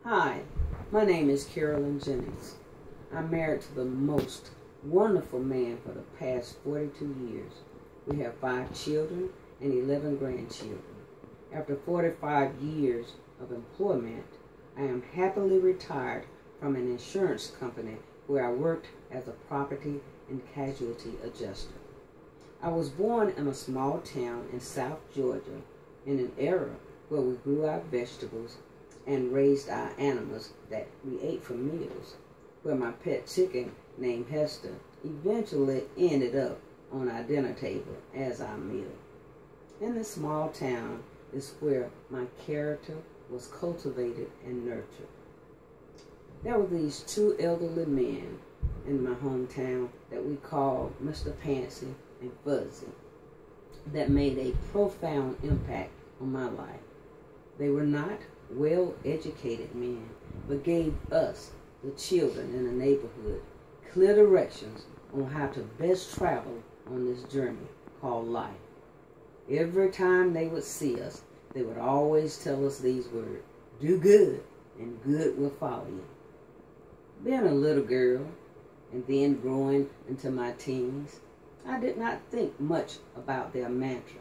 Hi, my name is Carolyn Jennings. I'm married to the most wonderful man for the past 42 years. We have 5 children and 11 grandchildren. After 45 years of employment, I am happily retired from an insurance company where I worked as a property and casualty adjuster. I was born in a small town in South Georgia in an era where we grew our vegetables and raised our animals that we ate for meals, where my pet chicken named Hester eventually ended up on our dinner table as our meal. In this small town is where my character was cultivated and nurtured. There were these 2 elderly men in my hometown that we called Mr. Pansy and Fuzzy that made a profound impact on my life. They were not well-educated men, but gave us, the children in the neighborhood, clear directions on how to best travel on this journey called life. Every time they would see us, they would always tell us these words: do good, and good will follow you. Being a little girl, and then growing into my teens, I did not think much about their mantra.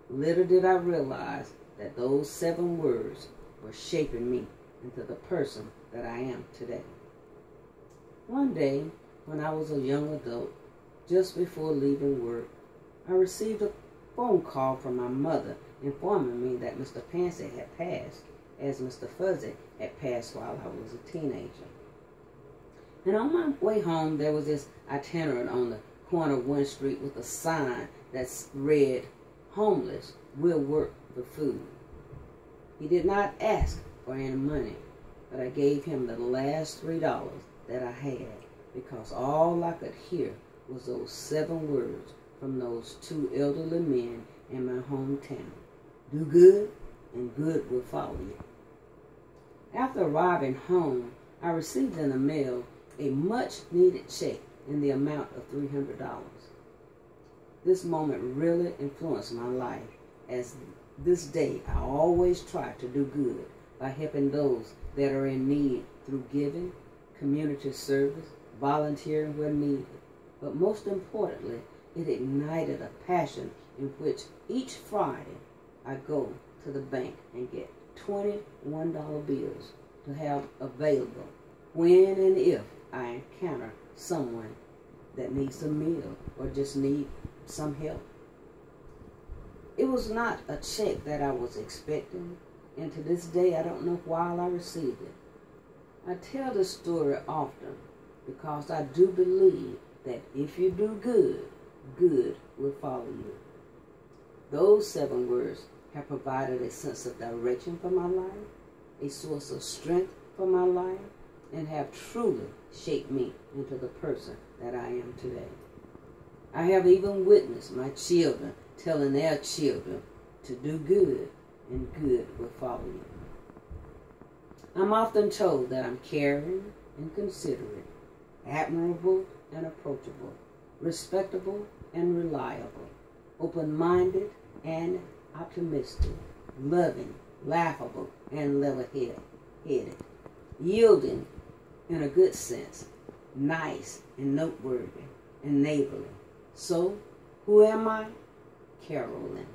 Little did I realize that those 7 words were shaping me into the person that I am today. One day, when I was a young adult, just before leaving work, I received a phone call from my mother informing me that Mr. Pansy had passed, as Mr. Fuzzy had passed while I was a teenager. And on my way home, there was this itinerant on the corner of one street with a sign that read, "Homeless will work for food." He did not ask for any money, but I gave him the last $3 that I had because all I could hear was those 7 words from those 2 elderly men in my hometown: do good, and good will follow you. After arriving home, I received in the mail a much-needed check in the amount of $300. This moment really influenced my life, as this day I always try to do good by helping those that are in need through giving, community service, volunteering where needed. But most importantly, it ignited a passion in which each Friday I go to the bank and get $21 bills to have available when and if I encounter someone that needs a meal or just need some help. It was not a check that I was expecting, and to this day I don't know why I received it. I tell this story often because I do believe that if you do good, good will follow you. Those 7 words have provided a sense of direction for my life, a source of strength for my life, and have truly shaped me into the person that I am today. I have even witnessed my children telling their children to do good, and good will follow you. I'm often told that I'm caring and considerate, admirable and approachable, respectable and reliable, open-minded and optimistic, loving, laughable, and level-headed, yielding in a good sense, nice and noteworthy, and neighborly. So, who am I? Carolyn.